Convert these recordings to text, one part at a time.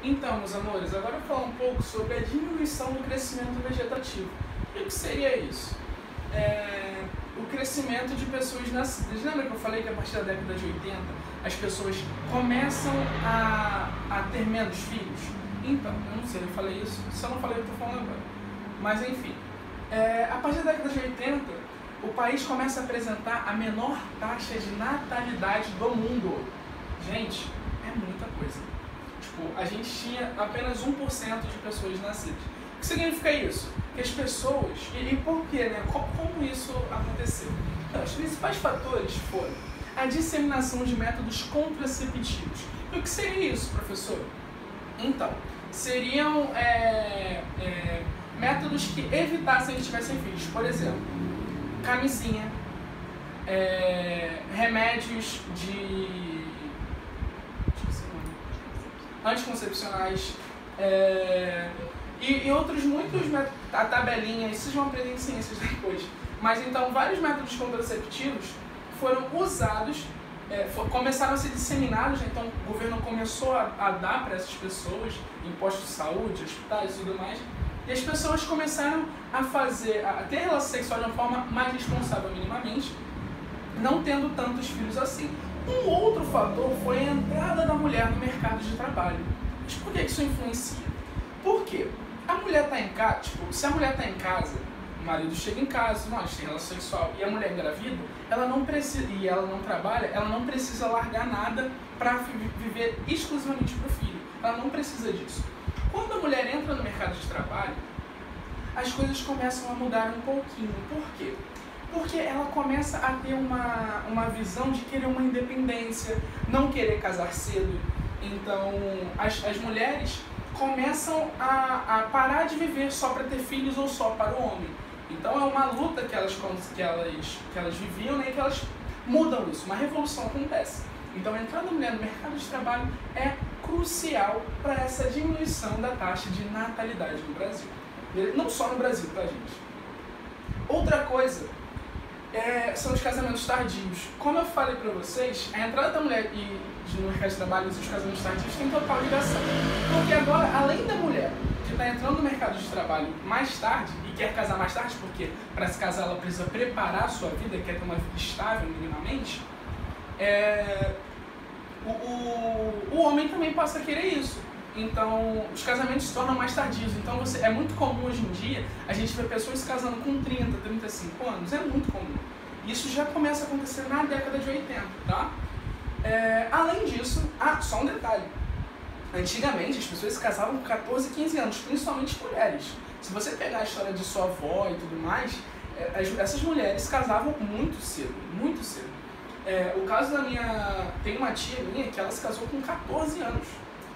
Então, meus amores, agora eu vou falar um pouco sobre a diminuição do crescimento vegetativo. E o que seria isso? O crescimento de pessoas nascidas. Lembra que eu falei que a partir da década de 80 as pessoas começam a ter menos filhos? Então, eu não sei, eu falei isso. Se eu não falei, eu estou falando agora. Mas enfim, a partir da década de 80, o país começa a apresentar a menor taxa de natalidade do mundo. Gente, é muita coisa. Tipo, a gente tinha apenas 1% de pessoas nascidas. O que significa isso? Que as pessoas... E por quê, né? Como isso aconteceu? Então, os principais fatores foram a disseminação de métodos contraceptivos. E o que seria isso, professor? Então, seriam métodos que evitassem que tivessem filhos. Por exemplo, camisinha, remédios de... anticoncepcionais, e outros muitos métodos, a tabelinha, isso vocês vão aprender em ciências depois. Mas então, vários métodos contraceptivos foram usados, começaram a ser disseminados, então o governo começou a dar para essas pessoas, em postos de saúde, hospitais e tudo mais, e as pessoas começaram a ter relação sexual de uma forma mais responsável minimamente, não tendo tantos filhos assim. Um outro fator foi a entrada da mulher no mercado de trabalho. Mas por que isso influencia? Por quê? A mulher está em casa, se a mulher está em casa, o marido chega em casa, nós tem relação sexual, e a mulher engravida, ela não precisa, e ela não trabalha, ela não precisa largar nada para viver exclusivamente para o filho. Ela não precisa disso. Quando a mulher entra no mercado de trabalho, as coisas começam a mudar um pouquinho. Por quê? Porque ela começa a ter uma visão de querer uma independência, não querer casar cedo. Então, as mulheres começam a parar de viver só para ter filhos ou só para o homem. Então, é uma luta que elas viviam, né, e que elas mudam isso. Uma revolução acontece. Então, a entrada da mulher no mercado de trabalho é crucial para essa diminuição da taxa de natalidade no Brasil. Não só no Brasil, tá, gente? Outra coisa são os casamentos tardios. Como eu falei para vocês, a entrada da mulher no mercado de trabalho e os casamentos tardios tem total ligação. Porque agora, além da mulher que está entrando no mercado de trabalho mais tarde e quer casar mais tarde, porque para se casar ela precisa preparar a sua vida, quer ter uma vida estável minimamente, o homem também passa a querer isso. Então, os casamentos se tornam mais tardios. Então, é muito comum hoje em dia a gente ver pessoas se casando com 30, 35 anos. É muito comum. Isso já começa a acontecer na década de 80, tá? Além disso, só um detalhe. Antigamente, as pessoas se casavam com 14, 15 anos, principalmente mulheres. Se você pegar a história de sua avó e tudo mais, essas mulheres se casavam muito cedo, muito cedo. O caso da tem uma tia minha que ela se casou com 14 anos.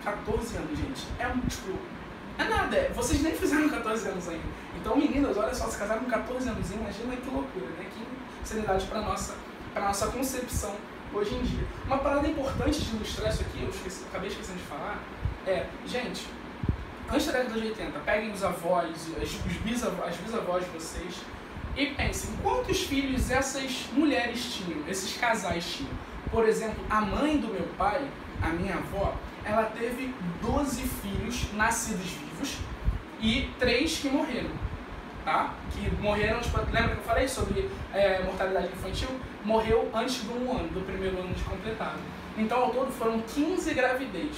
14 anos, gente. É nada. Vocês nem fizeram 14 anos ainda. Então, meninas, olha só, se casaram com 14 anos, imagina que loucura, né? Que insanidade para nossa concepção hoje em dia. Uma parada importante de ilustrar isso aqui, acabei esquecendo de falar, gente, antes da década de 80, peguem os avós, as bisavós de vocês e pensem, quantos filhos essas mulheres tinham, esses casais tinham? Por exemplo, a mãe do meu pai, a minha avó, ela teve 12 filhos nascidos vivos e 3 que morreram, tá? Que morreram, lembra que eu falei sobre mortalidade infantil? Morreu antes do primeiro ano de completado. Então, ao todo, foram 15 gravidez.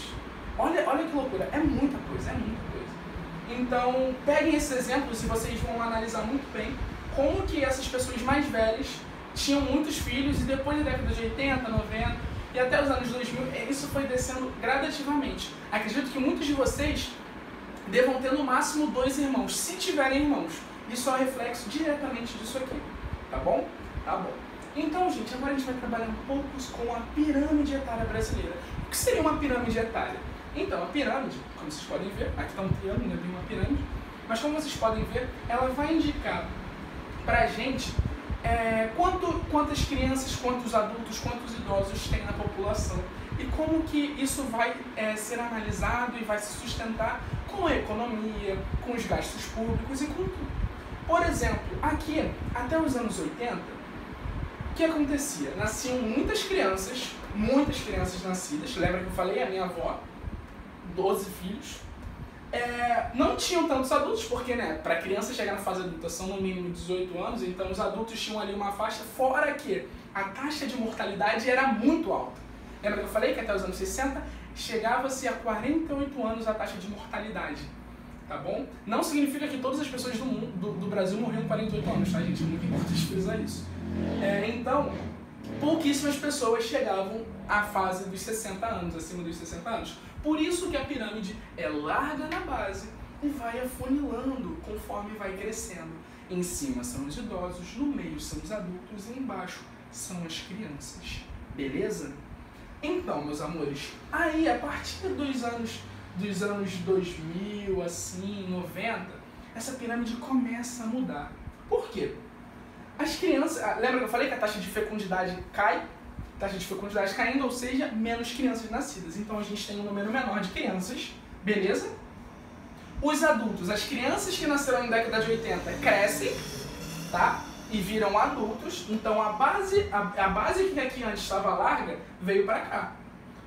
Olha que loucura, é muita coisa. Então, peguem esses exemplos e vocês vão analisar muito bem como que essas pessoas mais velhas tinham muitos filhos e depois da década de 80, 90... e até os anos 2000, isso foi descendo gradativamente. Acredito que muitos de vocês devam ter no máximo 2 irmãos, se tiverem irmãos. Isso é um reflexo diretamente disso aqui, tá bom? Tá bom. Então, gente, agora a gente vai trabalhar um pouco com a pirâmide etária brasileira. O que seria uma pirâmide etária? Então, a pirâmide, como vocês podem ver, aqui está um triângulo, né, tem uma pirâmide, mas como vocês podem ver, ela vai indicar pra gente quantas crianças, quantos adultos, quantos idosos tem na população e como que isso vai ser analisado e vai se sustentar com a economia, com os gastos públicos e com tudo. Por exemplo, aqui, até os anos 80, o que acontecia? Nasciam muitas crianças nascidas, lembra que eu falei, a minha avó, 12 filhos. Não tinham tantos adultos, porque, né, para criança chegar na fase adulta são no mínimo 18 anos, então os adultos tinham ali uma faixa, fora que a taxa de mortalidade era muito alta. Lembra que eu falei que até os anos 60 chegava-se a 48 anos a taxa de mortalidade, tá bom? Não significa que todas as pessoas do Brasil morriam com 48 anos, tá, gente? É muito importante frisar isso. Então, pouquíssimas pessoas chegavam à fase dos 60 anos, acima dos 60 anos. Por isso que a pirâmide é larga na base e vai afunilando conforme vai crescendo. Em cima são os idosos, no meio são os adultos e embaixo são as crianças. Beleza? Então, meus amores, aí a partir dos anos 2000, assim, 90, essa pirâmide começa a mudar. Por quê? As crianças... Lembra que eu falei que a taxa de fecundidade cai? Taxa de fecundidade caindo, ou seja, menos crianças nascidas. Então a gente tem um número menor de crianças, beleza? Os adultos, as crianças que nasceram na década de 80 crescem, tá? E viram adultos, então a base que aqui antes estava larga veio para cá,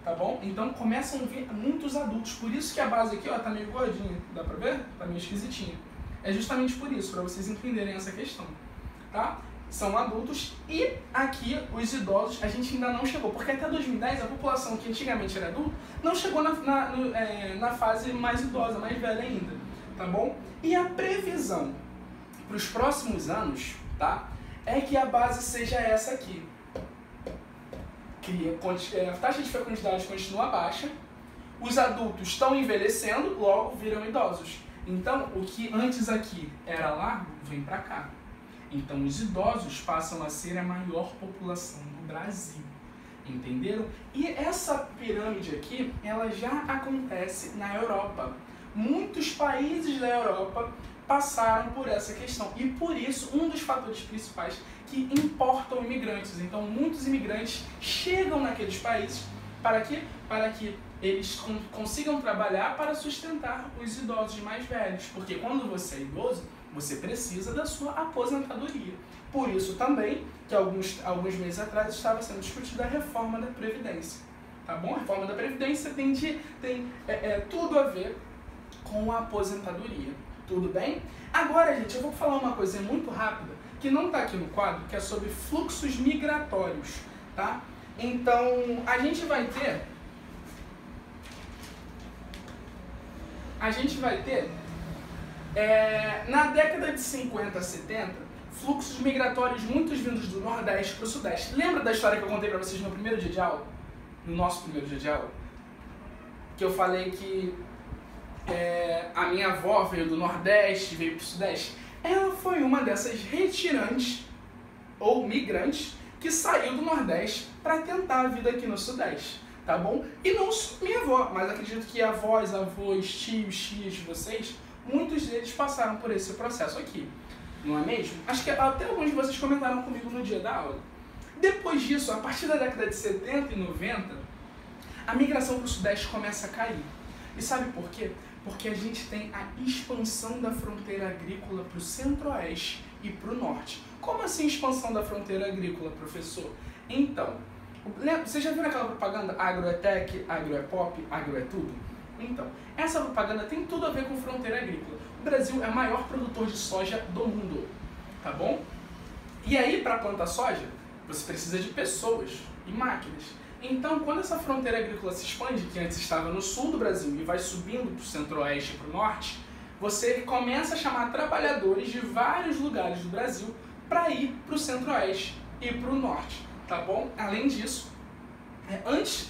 tá bom? Então começam a vir muitos adultos, por isso que a base aqui, ó, tá meio gordinha, dá pra ver? Tá meio esquisitinha. É justamente por isso, para vocês entenderem essa questão, tá? São adultos e aqui os idosos a gente ainda não chegou, porque até 2010 a população que antigamente era adulta não chegou na fase mais idosa, mais velha ainda, tá bom? E a previsão para os próximos anos, tá, é que a base seja essa aqui. Que a taxa de fecundidade continua baixa, os adultos estão envelhecendo, logo viram idosos. Então, o que antes aqui era largo, vem para cá. Então, os idosos passam a ser a maior população do Brasil. Entenderam? E essa pirâmide aqui, ela já acontece na Europa. Muitos países da Europa passaram por essa questão. E por isso, um dos fatores principais que importam imigrantes. Então, muitos imigrantes chegam naqueles países para quê? Para que eles consigam trabalhar para sustentar os idosos mais velhos. Porque quando você é idoso, você precisa da sua aposentadoria. Por isso também, que alguns meses atrás estava sendo discutida a reforma da Previdência. Tá bom? A reforma da Previdência tem tudo a ver com a aposentadoria. Tudo bem? Agora, gente, eu vou falar uma coisa muito rápida, que não está aqui no quadro, que é sobre fluxos migratórios, tá? Então, a gente vai ter na década de 50, 70, fluxos migratórios muitos vindos do Nordeste para o Sudeste. Lembra da história que eu contei para vocês no primeiro dia de aula? No nosso primeiro dia de aula? Que eu falei que a minha avó veio do Nordeste, veio para o Sudeste. Ela foi uma dessas retirantes ou migrantes que saiu do Nordeste para tentar a vida aqui no Sudeste, tá bom? E não só minha avó, mas acredito que avós, tios, tias de vocês, muitos deles passaram por esse processo aqui, não é mesmo? Acho que até alguns de vocês comentaram comigo no dia da aula. Depois disso, a partir da década de 70 e 90, a migração para o Sudeste começa a cair. E sabe por quê? Porque a gente tem a expansão da fronteira agrícola para o Centro-Oeste e para o Norte. Como assim expansão da fronteira agrícola, professor? Então, você já viu aquela propaganda agro é tech, agro é pop, agro é tudo? Então, essa propaganda tem tudo a ver com fronteira agrícola. O Brasil é o maior produtor de soja do mundo, tá bom? E aí, para plantar soja, você precisa de pessoas e máquinas. Então, quando essa fronteira agrícola se expande, que antes estava no sul do Brasil e vai subindo para o Centro-Oeste e para o Norte, você começa a chamar trabalhadores de vários lugares do Brasil para ir para o Centro-Oeste e para o Norte, tá bom? Além disso,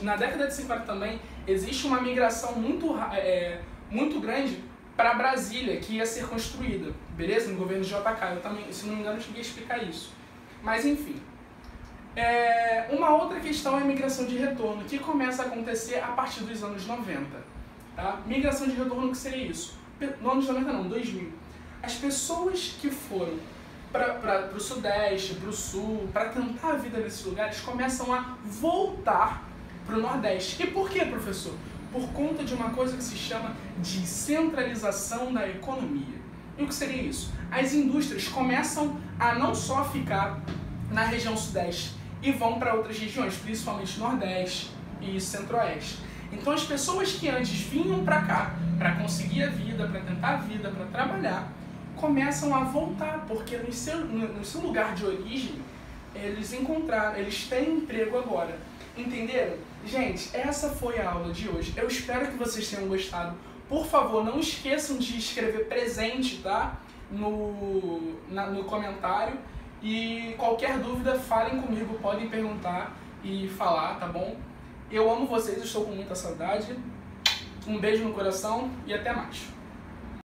na década de 50 também, existe uma migração muito grande para Brasília, que ia ser construída, beleza? No governo de JK, eu também, se não me engano, cheguei a explicar isso. Mas, enfim. Uma outra questão é a migração de retorno, que começa a acontecer a partir dos anos 90. Tá? Migração de retorno, o que seria isso? No anos 90 não, 2000. As pessoas que foram para o Sudeste, para o Sul, para tentar a vida nesses lugares, começam a voltar para o Nordeste. E por quê, professor? Por conta de uma coisa que se chama de centralização da economia. E o que seria isso? As indústrias começam a não só ficar na região Sudeste, e vão para outras regiões, principalmente Nordeste e Centro-Oeste. Então as pessoas que antes vinham para cá para conseguir a vida, para tentar a vida, para trabalhar, começam a voltar, porque no seu lugar de origem eles têm emprego agora. Entenderam? Gente, essa foi a aula de hoje. Eu espero que vocês tenham gostado. Por favor, não esqueçam de escrever presente, tá? No comentário. E qualquer dúvida, falem comigo, podem perguntar e falar, tá bom? Eu amo vocês, estou com muita saudade. Um beijo no coração e até mais.